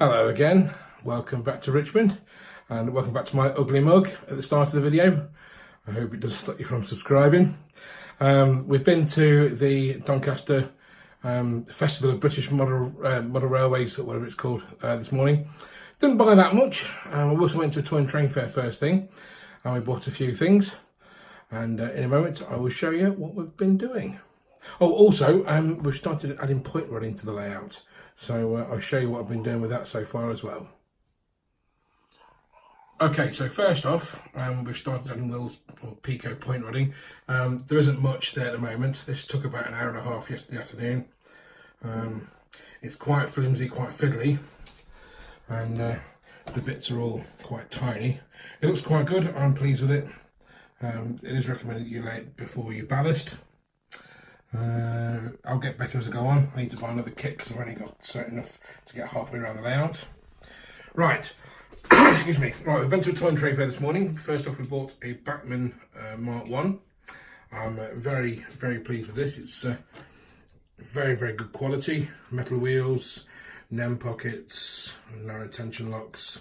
Hello again, welcome back to Richmond and welcome back to my ugly mug at the start of the video. I hope it doesn't stop you from subscribing. We've been to the Doncaster Festival of British Model Railways, or whatever it's called, this morning. Didn't buy that much. We also went to a toy and train fair first thing and we bought a few things, and in a moment I will show you what we've been doing. Oh, also we've started adding point running to the layout. So I'll show you what I've been doing with that so far as well. Okay, so first off, we've started adding wheels or Pico point rodding. There isn't much there at the moment. This took about an hour and a half yesterday afternoon. It's quite flimsy, quite fiddly, and the bits are all quite tiny. It looks quite good. I'm pleased with it. It is recommended you lay it before you ballast. I'll get better as I go on. I need to buy another kit because I've only got certain enough to get halfway around the layout. Right, excuse me. Right, we've been to a toy and trade fair this morning. First off, we bought a Batman Mark 1. I'm very, very pleased with this. It's very, very good quality. Metal wheels, NEM pockets, narrow tension locks.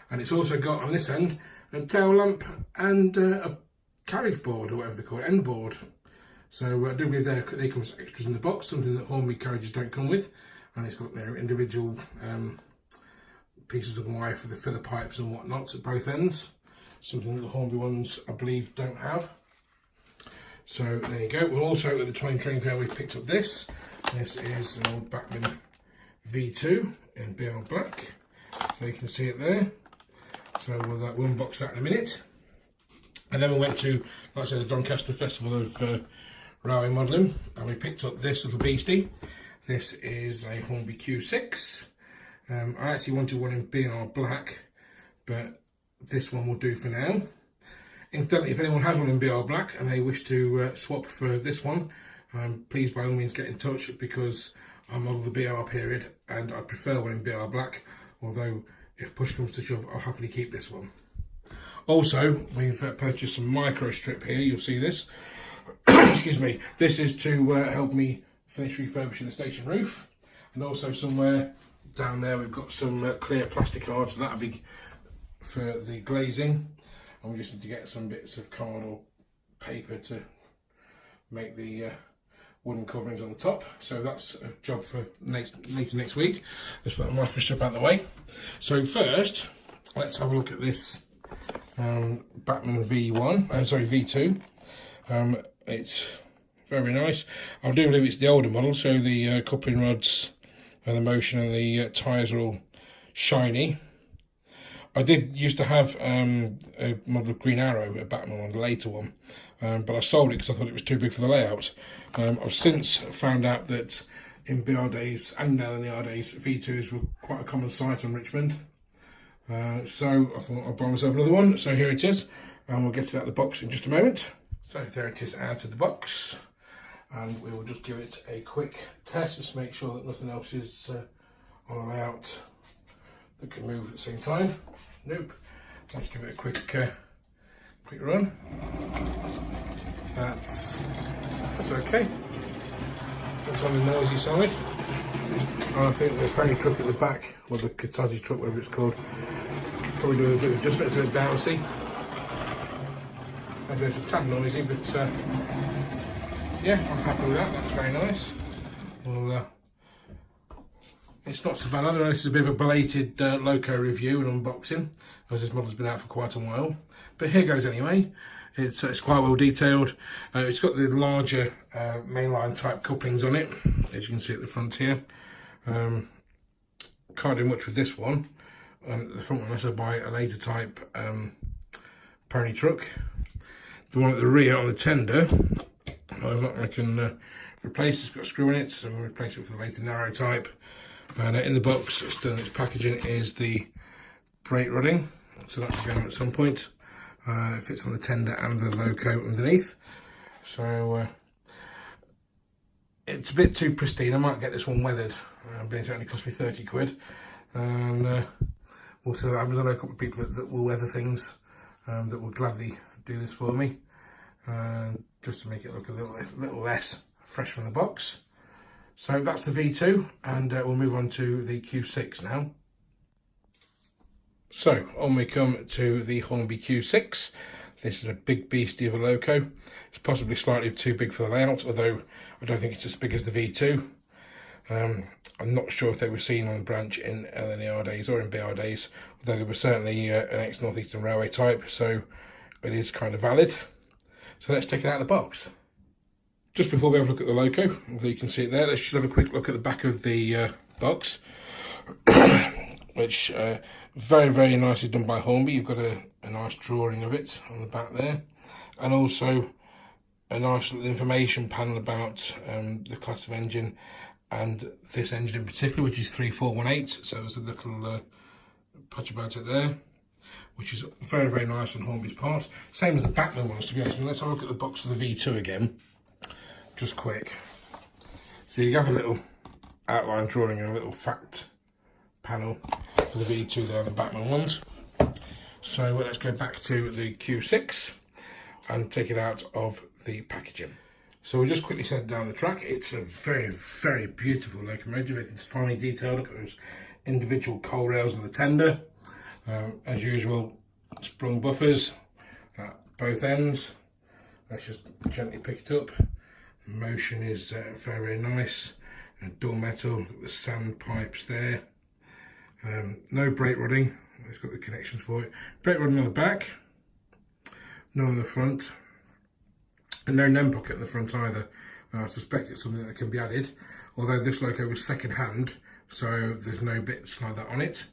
And it's also got on this end a tail lamp and a carriage board, or whatever they call it, end board. So I do believe they come as extras in the box, something that Hornby carriages don't come with. And it's got individual pieces of wire for the filler pipes and whatnot at both ends. Something that the Hornby ones, I believe, don't have. So there you go. We're also at the toy and train fair, we picked up this. This is an old Batman V2 in BL black. So you can see it there. So we'll unbox that in a minute. And then we went to, like I said, the Doncaster Festival of Railway Modelling, and we picked up this little beastie. This is a Hornby Q6. I actually wanted one in BR black, but this one will do for now. Incidentally, if anyone has one in BR black and they wish to swap for this one, please by all means get in touch, because I model the BR period and I prefer one in BR black, although if push comes to shove, I'll happily keep this one. Also, we've purchased some micro strip here, you'll see this. Excuse me. This is to help me finish refurbishing the station roof. And also somewhere down there we've got some clear plastic card, so that'll be for the glazing. And we just need to get some bits of card or paper to make the wooden coverings on the top. So that's a job for later next week. Let's put the micro strip out of the way. So first, let's have a look at this Batman V2. It's very nice. I do believe it's the older model, so the coupling rods and the motion and the tyres are all shiny. I did used to have a model of Green Arrow, a Batman one, the later one, but I sold it because I thought it was too big for the layout. I've since found out that in BR days and now in the R days, V2s were quite a common sight on Richmond. So I thought I'd buy myself another one. So here it is, and we'll get it out of the box in just a moment. So there it is out of the box, and we will just give it a quick test, just to make sure that nothing else is on the layout that can move at the same time. Nope. Let's give it a quick run. That's okay. That's on the noisy side. I think the pony truck at the back, or the Katazi truck, whatever it's called, probably doing a bit of adjustment, it's a bit bouncy. Maybe it's a tad noisy, but yeah, I'm happy with that. That's very nice. Well, it's not so bad either. This is a bit of a belated loco review and unboxing, as this model's been out for quite a while. But here goes anyway. It's quite well detailed. It's got the larger mainline type couplings on it, as you can see at the front here. Can't do much with this one. The front one, unless I buy a later type pony truck. The one at the rear on the tender, however, I can replace. It's got a screw in it, so we'll replace it for the later narrow type. And in the box, still in its packaging, is the brake rodding, so that will go on at some point. It fits on the tender and the loco underneath. So it's a bit too pristine. I might get this one weathered, but it only cost me 30 quid. And we'll see what happens. I know a couple of people that will weather things, that will gladly do this for me, just to make it look a little less fresh from the box. So that's the V2, and we'll move on to the Q6 now. So on we come to the Hornby Q6. This is a big beastie of a loco. It's possibly slightly too big for the layout, although I don't think it's as big as the V2. I'm not sure if they were seen on the branch in LNER days or in BR days, although they were certainly an ex-North Eastern Railway type, so it is kind of valid. So let's take it out of the box. Just before we have a look at the loco, you can see it there, let's just have a quick look at the back of the box, which very, very nicely done by Hornby. You've got a nice drawing of it on the back there, and also a nice little information panel about the class of engine, and this engine in particular, which is 3418. So there's a little patch about it there, which is very, very nice on Hornby's part. Same as the Bachmann ones, to be honest. Let's have a look at the box of the V2 again, just quick. So you have a little outline drawing and a little fact panel for the V2 there on the Bachmann ones. So let's go back to the Q6 and take it out of the packaging. So we'll just quickly set down the track. It's a very, very beautiful locomotive. It's finely detailed. Look at those individual coal rails on the tender. As usual, sprung buffers at both ends. Let's just gently pick it up. The motion is very, very nice. Dual metal, the sand pipes there. No brake rodding. It's got the connections for it. Brake rodding on the back. None on the front. And no NEM pocket in the front either. I suspect it's something that can be added, although this loco was second hand, so there's no bits like that on it.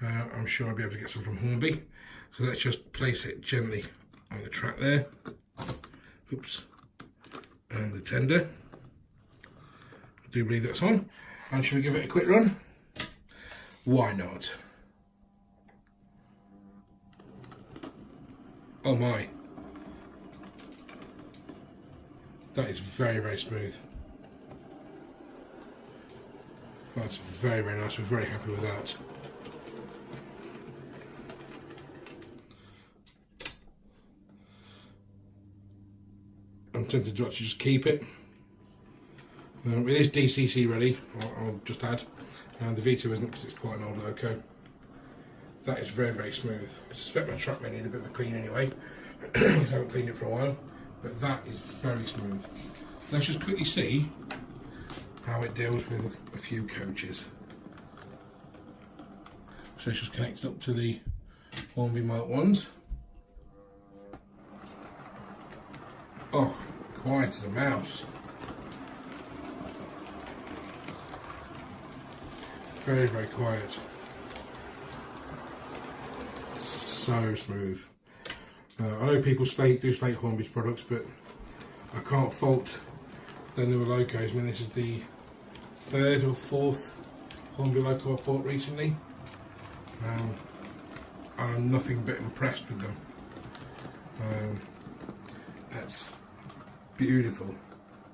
I'm sure I'll be able to get some from Hornby. So let's just place it gently on the track there. Oops. And the tender. I do believe that's on. And shall we give it a quick run? Why not? Oh my. That is very, very smooth. That's very, very nice. We're very happy with that. I'm tempted to actually just keep it. It is DCC ready, I'll just add. The V2 isn't because it's quite an old loco. That is very, very smooth. I suspect my track may need a bit of a clean anyway, because I haven't cleaned it for a while. But that is very smooth. Let's just quickly see how it deals with a few coaches. So it's just connected up to the Hornby Mark 1s. Oh, quiet as a mouse. Very, very quiet. So smooth. I know people do slate Hornby's products, but I can't fault their newer locos. I mean, this is the third or fourth Hornby loco I bought recently, and I'm nothing but impressed with them. That's beautiful,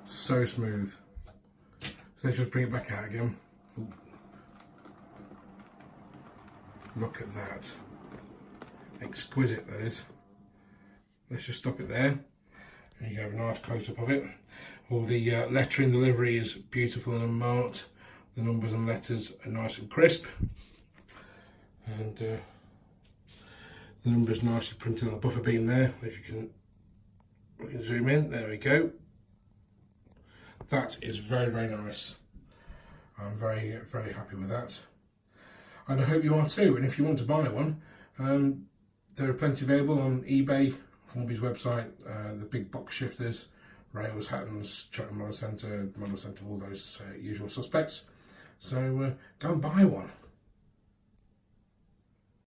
so smooth. So let's just bring it back out again. Ooh. Look at that, exquisite that is. Let's just stop it there, and you can have a nice close-up of it. All the lettering, the livery is beautiful and unmarked. The numbers and letters are nice and crisp, and the numbers nicely printed on the buffer beam there. If we can zoom in, there we go. That is very, very nice. I'm very, very happy with that, and I hope you are too. And if you want to buy one, there are plenty available on eBay, Hornby's website, the big box shifters, Rails, Hattons, Chatham Model Centre, all those usual suspects. So go and buy one.